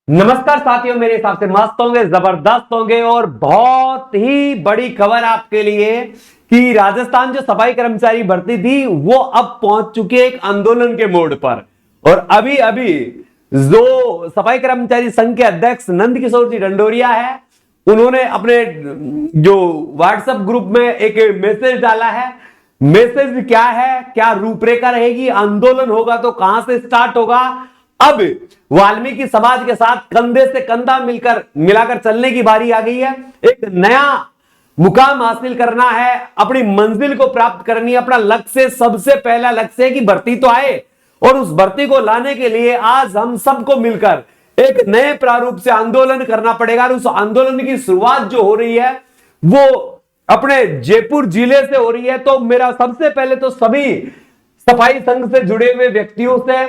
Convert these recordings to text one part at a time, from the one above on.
नमस्कार साथियों, मेरे हिसाब से मस्त होंगे, जबरदस्त होंगे और बहुत ही बड़ी खबर आपके लिए कि राजस्थान जो सफाई कर्मचारी भर्ती थी वो अब पहुंच चुकी है एक आंदोलन के मोड़ पर। और अभी अभी जो सफाई कर्मचारी संघ के अध्यक्ष नंद किशोर जी डंडोरिया है, उन्होंने अपने जो व्हाट्सएप ग्रुप में एक मैसेज डाला है। मैसेज क्या है, क्या रूपरेखा रहेगी, आंदोलन होगा तो कहां से स्टार्ट होगा। अब वाल्मीकि समाज के साथ कंधे से कंधा मिलाकर चलने की बारी आ गई है। एक नया मुकाम हासिल करना है, अपनी मंजिल को प्राप्त करनी है। अपना लक्ष्य, सबसे पहला लक्ष्य है कि भर्ती तो आए, और उस भर्ती को लाने के लिए आज हम सबको मिलकर एक नए प्रारूप से आंदोलन करना पड़ेगा। और उस आंदोलन की शुरुआत जो हो रही है वो अपने जयपुर जिले से हो रही है। तो मेरा सबसे पहले तो सभी सफाई संघ से जुड़े हुए व्यक्तियों से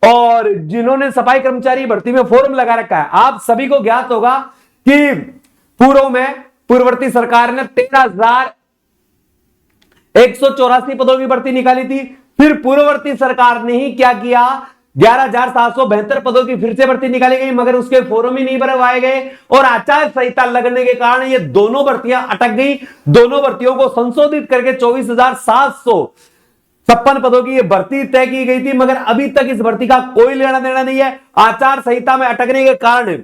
और जिन्होंने सफाई कर्मचारी भर्ती में फॉर्म लगा रखा है, आप सभी को ज्ञात होगा कि पूर्व में पूर्ववर्ती सरकार ने 13,184 पदों की भर्ती निकाली थी। फिर पूर्ववर्ती सरकार ने ही क्या किया, 11,772 पदों की फिर से भर्ती निकाली गई, मगर उसके फॉर्म ही नहीं भरवाए गए और आचार संहिता लगने के कारण ये दोनों भर्तियां अटक गई। दोनों भर्तियों को संशोधित करके 24,756 पदों की यह भर्ती तय की गई थी, मगर अभी तक इस भर्ती का कोई लेना देना नहीं है। आचार संहिता में अटकने के कारण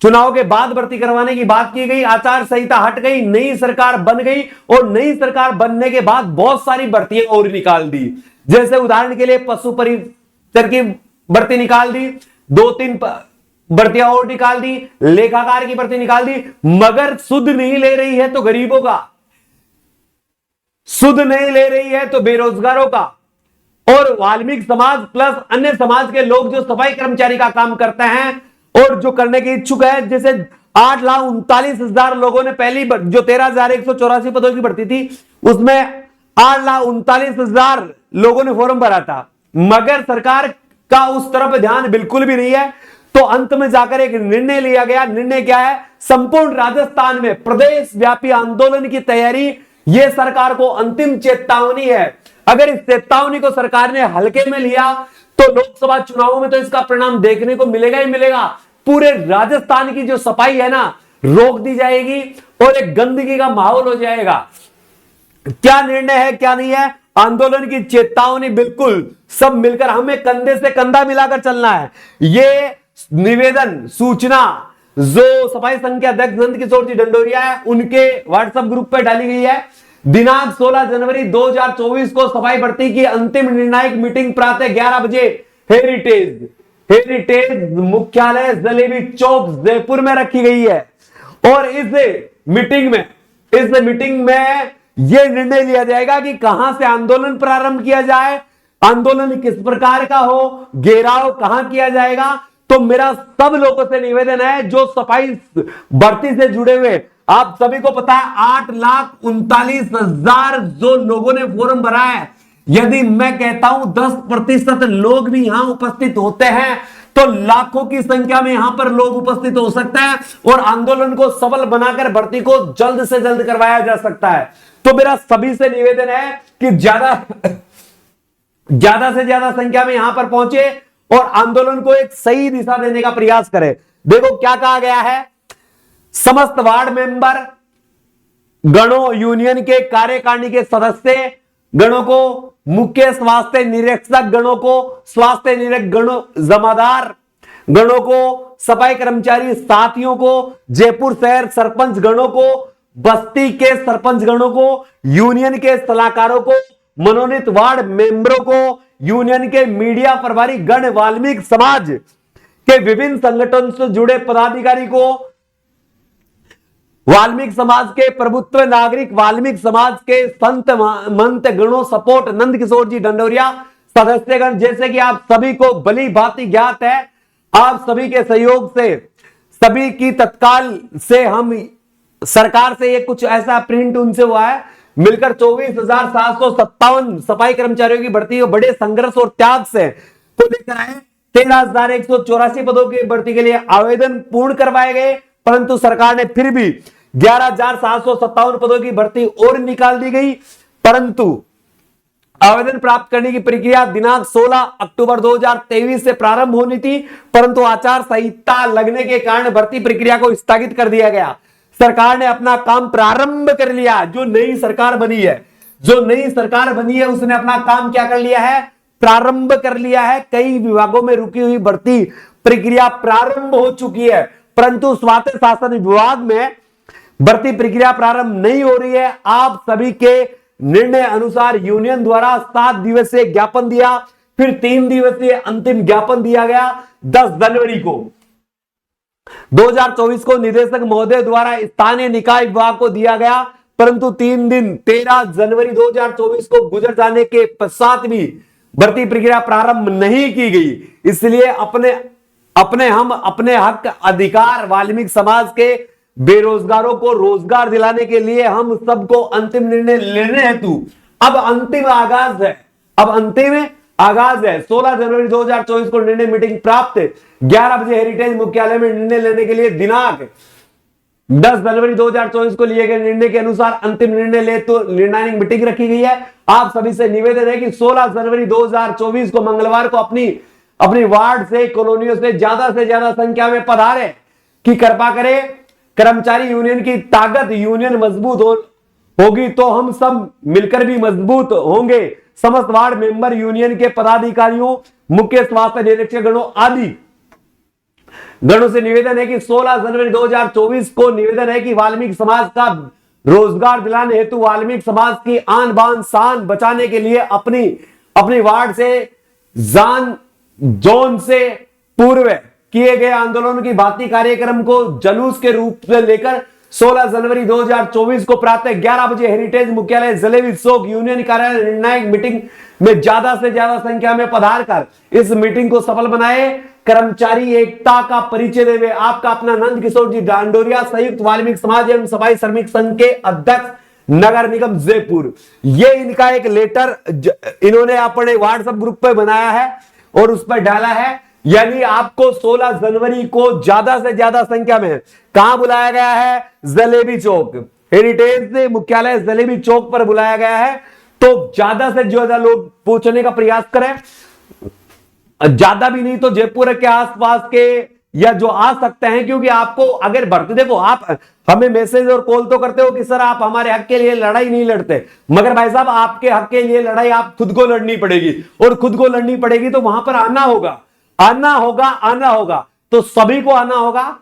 चुनाव के बाद भर्ती करवाने की बात की गई, आचार संहिता हट गई, नई सरकार बन गई और नई सरकार बनने के बाद बहुत सारी भर्तियां और निकाल दी। जैसे उदाहरण के लिए पशु परिचर की भर्ती निकाल दी, 2-3 भर्तियां और निकाल दी, लेखाकार की भर्ती निकाल दी, मगर सुध नहीं ले रही है तो गरीबों का, सुध नहीं ले रही है तो बेरोजगारों का। और वाल्मीकि समाज प्लस अन्य समाज के लोग जो सफाई कर्मचारी का काम करते हैं और जो करने के इच्छुक है, जैसे 8,39,000 लोगों ने पहली जो 13,184 पदों की भर्ती थी उसमें 8,39,000 लोगों ने फॉर्म भरा था, मगर सरकार का उस तरफ ध्यान बिल्कुल भी नहीं है। तो अंत में जाकर एक निर्णय लिया गया। निर्णय क्या है, संपूर्ण राजस्थान में प्रदेश व्यापी आंदोलन की तैयारी। यह सरकार को अंतिम चेतावनी है। अगर इस चेतावनी को सरकार ने हल्के में लिया तो लोकसभा चुनावों में तो इसका परिणाम देखने को मिलेगा ही मिलेगा। पूरे राजस्थान की जो सफाई है ना, रोक दी जाएगी और एक गंदगी का माहौल हो जाएगा। क्या निर्णय है, क्या नहीं है, आंदोलन की चेतावनी बिल्कुल सब मिलकर हमें कंधे से कंधा मिलाकर चलना है। ये निवेदन, सूचना जो सफाई संघ के अध्यक्ष नंद किशोर जी डंडोरिया है उनके व्हाट्सएप ग्रुप पर डाली गई है। दिनांक 16 जनवरी 2024 को सफाई भर्ती की अंतिम निर्णायक मीटिंग प्रातः 11 बजे हेरिटेज मुख्यालय जलेबी चौक जयपुर में रखी गई है। और इस मीटिंग में यह निर्णय लिया जाएगा कि कहां से आंदोलन प्रारंभ किया जाए, आंदोलन किस प्रकार का हो, घेराव कहां किया जाएगा। तो मेरा सब लोगों से निवेदन है जो सफाई भर्ती से जुड़े हुए, आप सभी को पता है 8,39,000 जो लोगों ने फॉर्म भरा है। यदि मैं कहता हूं 10% लोग भी यहां उपस्थित होते हैं तो लाखों की संख्या में यहां पर लोग उपस्थित हो सकते हैं और आंदोलन को सबल बनाकर भर्ती को जल्द से जल्द करवाया जा सकता है। तो मेरा सभी से निवेदन है कि ज्यादा से ज्यादा संख्या में यहां पर पहुंचे और आंदोलन को एक सही दिशा देने का प्रयास करें। देखो क्या कहा गया है, समस्त वार्ड मेंबर गणों, यूनियन के कार्यकारिणी के सदस्य गणों को, मुख्य स्वास्थ्य निरीक्षक गणों को, स्वास्थ्य निरीक्षक गणों, जमादार गणों को, सफाई कर्मचारी साथियों को, जयपुर शहर सरपंच गणों को, बस्ती के सरपंच गणों को, यूनियन के सलाहकारों को, मनोनीत वार्ड मेंबरों को, यूनियन के मीडिया प्रभारी गण, वाल्मीकि समाज के विभिन्न संगठनों से जुड़े पदाधिकारी को, वाल्मीकि समाज के प्रभुत्व नागरिक, वाल्मीकि समाज के संत महंत गणों, सपोर्ट नंद किशोर जी डंडोरिया, सदस्यगण, जैसे कि आप सभी को भली भांति ज्ञात है। आप सभी के सहयोग से, सभी की तत्काल से हम सरकार से ये कुछ ऐसा प्रिंट उनसे हुआ है, मिलकर 24,757 सफाई कर्मचारियों की भर्ती को बड़े संघर्ष और त्याग से को लेकर आए। 13,184 पदों की भर्ती के लिए आवेदन पूर्ण करवाए गए, परंतु सरकार ने फिर भी 11,757 पदों की भर्ती और निकाल दी गई। परंतु आवेदन प्राप्त करने की प्रक्रिया दिनांक 16 अक्टूबर 2023 से प्रारंभ होनी थी, परंतु आचार संहिता लगने के कारण भर्ती प्रक्रिया को स्थगित कर दिया गया। सरकार ने अपना काम प्रारंभ कर लिया। जो नई सरकार बनी है, उसने अपना काम क्या कर लिया है? प्रारंभ कर लिया है। कई विभागों में रुकी हुई भर्ती प्रक्रिया प्रारंभ हो चुकी है, परंतु स्वायत्त शासन विभाग में भर्ती प्रक्रिया प्रारंभ नहीं हो रही है। आप सभी के निर्णय अनुसार यूनियन द्वारा 7 दिवसीय ज्ञापन दिया, फिर 3 दिवसीय अंतिम ज्ञापन दिया गया 10 जनवरी को 2024 को निदेशक महोदय द्वारा स्थानीय निकाय विभाग को दिया गया, परंतु 3 दिन 13 जनवरी 2024 को गुजर जाने के पश्चात भी भर्ती प्रक्रिया प्रारंभ नहीं की गई। इसलिए अपने हक अधिकार वाल्मीकि समाज के बेरोजगारों को रोजगार दिलाने के लिए हम सबको अंतिम निर्णय लेने हेतु अब अंतिम आगाज है। 16 जनवरी 2024 को निर्णय मीटिंग प्राप्त 11 बजे हेरिटेज मुख्यालय में निर्णय लेने के लिए दिनांक 10 जनवरी 2024 को लिए गए निर्णय के अनुसार अंतिम निर्णय ले तो निर्णायक मीटिंग रखी गई है। आप सभी से निवेदन है कि 16 जनवरी 2024 को मंगलवार को अपनी वार्ड से कॉलोनियों से ज्यादा संख्या में पधारे कि कृपा करें। कर्मचारी यूनियन की ताकत, यूनियन मजबूत होगी तो हम सब मिलकर भी मजबूत होंगे। समस्त वार्ड मेंबर, यूनियन के पदाधिकारियों, मुख्य स्वास्थ्य निरीक्षक गणों आदि गणों से निवेदन है कि 16 जनवरी 2024 को निवेदन है कि वाल्मीकि समाज का रोजगार दिलाने हेतु वाल्मीकि समाज की आन बान शान बचाने के लिए अपनी वार्ड से जोन से पूर्व किए गए आंदोलन की भांति कार्यक्रम को जुलूस के रूप में लेकर 16 जनवरी 2024 को प्रातः 11 बजे हेरिटेज मुख्यालय जलेबी चौक यूनियन कार्यालय निर्णायक मीटिंग में ज्यादा से ज्यादा संख्या में पधार कर इस मीटिंग को सफल बनाए। कर्मचारी एकता का परिचय देवे आपका अपना नंद किशोर जी डांडोरिया, संयुक्त वाल्मीकि समाज एवं सफाई श्रमिक संघ के अध्यक्ष, नगर निगम जयपुर। ये इनका एक लेटर इन्होंने अपने व्हाट्सएप ग्रुप पे बनाया है और उस पर डाला है। यानी आपको 16 जनवरी को ज्यादा से ज्यादा संख्या में कहां बुलाया गया है? जलेबी चौक, हेरिटेज मुख्यालय जलेबी चौक पर बुलाया गया है। तो ज्यादा से ज्यादा लोग पहुंचने का प्रयास करें, ज्यादा भी नहीं तो जयपुर के आसपास के या जो आ सकते हैं, क्योंकि आपको अगर भर्ती, देखो आप हमें मैसेज और कॉल तो करते हो कि सर आप हमारे हक के लिए लड़ाई नहीं लड़ते, मगर भाई साहब आपके हक के लिए लड़ाई आप खुद को लड़नी पड़ेगी, और खुद को लड़नी पड़ेगी तो वहां पर आना होगा। तो सभी को आना होगा,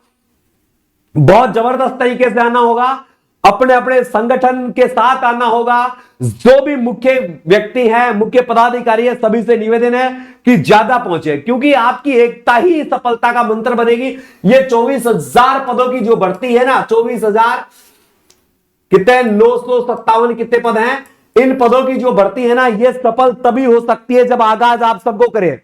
बहुत जबरदस्त तरीके से आना होगा, अपने अपने संगठन के साथ आना होगा। जो भी मुख्य व्यक्ति हैं, मुख्य पदाधिकारी है, सभी से निवेदन है कि ज्यादा पहुंचे, क्योंकि आपकी एकता ही सफलता का मंत्र बनेगी। ये 24,000 पदों की जो भर्ती है ना, 24,000 कितने 957 कितने पद हैं, इन पदों की जो भर्ती है ना, ये सफल तभी हो सकती है जब आगाज आप सबको करें।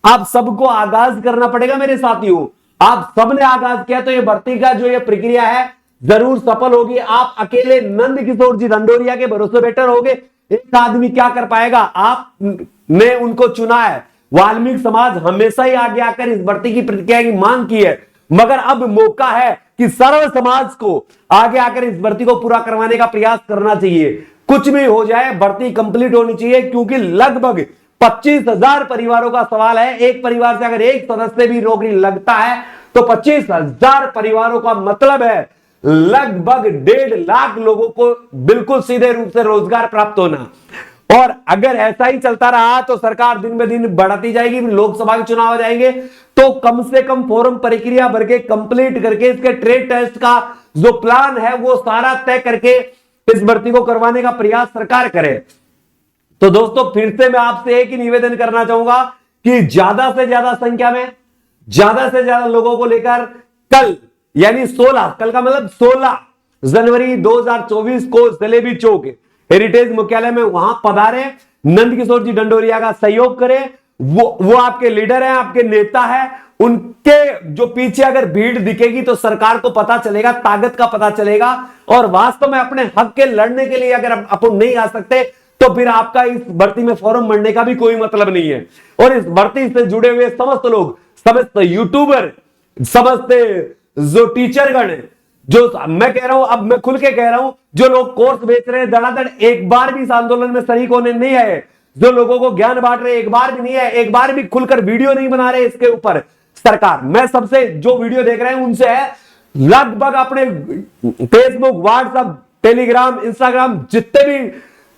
आप सबको आगाज करना पड़ेगा मेरे साथियों। आप सबने आगाज किया तो ये भर्ती का जो ये प्रक्रिया है जरूर सफल होगी। आप अकेले नंद किशोर जी डंडोरिया के भरोसे बेटर होगे, एक आदमी क्या कर पाएगा? आपने उनको चुना है। वाल्मीकि समाज हमेशा ही आगे आकर इस भर्ती की प्रक्रिया की मांग की है, मगर अब मौका है कि सर्व समाज को आगे आकर इस भर्ती को पूरा करवाने का प्रयास करना चाहिए। कुछ भी हो जाए, भर्ती कंप्लीट होनी चाहिए, क्योंकि लगभग 25,000 परिवारों का सवाल है। एक परिवार से अगर एक सदस्य भी नौकरी लगता है तो 25,000 परिवारों का मतलब है लगभग 1.5 लाख लोगों को बिल्कुल सीधे रूप से रोजगार प्राप्त होना। और अगर ऐसा ही चलता रहा तो सरकार दिन ब दिन बढ़ती जाएगी, लोकसभा के चुनाव आ जाएंगे तो कम से कम फॉर्म प्रक्रिया भर के कंप्लीट करके इसके ट्रेड टेस्ट का जो प्लान है वो सारा तय करके इस भर्ती को करवाने का प्रयास सरकार करे। तो दोस्तों फिर से मैं आपसे एक ही निवेदन करना चाहूंगा कि ज्यादा से ज्यादा संख्या में ज्यादा से ज्यादा लोगों को लेकर कल यानी 16, कल का मतलब 16 जनवरी 2024 को जलेबी चौक हेरिटेज मुख्यालय में वहां पधारे, नंद किशोर जी डंडोरिया का सहयोग करें। वो आपके लीडर हैं, आपके नेता हैं, उनके जो पीछे अगर भीड़ दिखेगी तो सरकार को पता चलेगा, ताकत का पता चलेगा। और वास्तव में अपने हक के लड़ने के लिए अगर अपन नहीं आ सकते तो फिर आपका इस भर्ती में फॉर्म भरने का भी कोई मतलब नहीं है। और इस भर्ती से जुड़े हुए समस्त लोग, समस्त यूट्यूबर, समस्त जो टीचरगण, जो मैं कह रहा हूं, अब मैं खुल के कह रहा हूं, जो लोग कोर्स बेच रहे हैं धड़ाधड़, एक बार भी इस आंदोलन में शरीक होने नहीं आए, जो लोगों को ज्ञान बांट रहे, एक बार भी नहीं है, एक बार भी खुलकर वीडियो नहीं बना रहे इसके ऊपर सरकार। मैं सबसे जो वीडियो देख रहे हैं उनसे है, लगभग अपने फेसबुक, व्हाट्सएप, टेलीग्राम, इंस्टाग्राम, जितने भी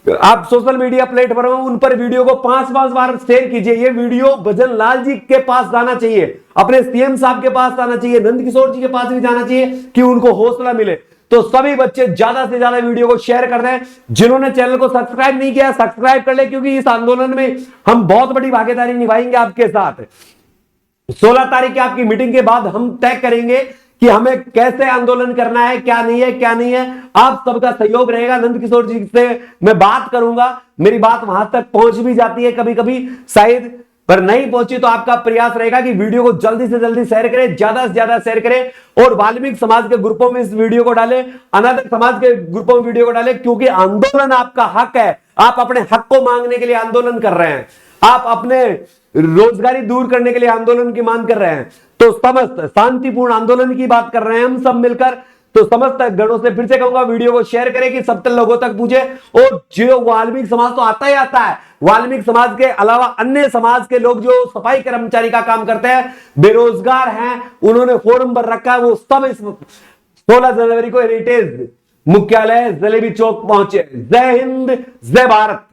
आप सोशल मीडिया प्लेटफॉर्म उन पर वीडियो को 5-5 बार शेयर कीजिए। ये वीडियो भजन लाल जी के पास जाना चाहिए, अपने सीएम साहब के पास जाना चाहिए, नंद किशोर जी के पास भी जाना चाहिए कि उनको हौसला मिले। तो सभी बच्चे ज्यादा से ज्यादा वीडियो को शेयर कर दें। जिन्होंने चैनल को सब्सक्राइब नहीं किया सब्सक्राइब कर ले, क्योंकि इस आंदोलन में हम बहुत बड़ी भागीदारी निभाएंगे आपके साथ। 16 तारीख की आपकी मीटिंग के बाद हम तय करेंगे कि हमें कैसे आंदोलन करना है, क्या नहीं है, क्या नहीं है। आप सबका सहयोग रहेगा। नंद किशोर जी से मैं बात करूंगा, मेरी बात वहां तक पहुंच भी जाती है कभी कभी शायद, पर नहीं पहुंची तो आपका प्रयास रहेगा कि वीडियो को जल्दी से जल्दी शेयर करें, ज्यादा से ज्यादा शेयर करें और वाल्मीकि समाज के ग्रुपों में इस वीडियो को डालें, अनाथ समाज के ग्रुपों में वीडियो को डालें, क्योंकि आंदोलन आपका हक है। आप अपने हक को मांगने के लिए आंदोलन कर रहे हैं, आप अपने रोजगारी दूर करने के लिए आंदोलन की मांग कर रहे हैं। तो समस्त शांतिपूर्ण आंदोलन की बात कर रहे हैं हम सब मिलकर। तो समस्त गणों से फिर से कहूंगा, वीडियो को शेयर करें कि सब लोगों तक पूछे। और जो वाल्मीकि समाज तो आता ही आता है, वाल्मीकि समाज के अलावा अन्य समाज के लोग जो सफाई कर्मचारी का काम करते हैं, बेरोजगार हैं, उन्होंने फोरम पर रखा है, वो सब इस 16 जनवरी को हेरिटेज मुख्यालय जलेबी चौक पहुंचे। जय हिंद, जय भारत।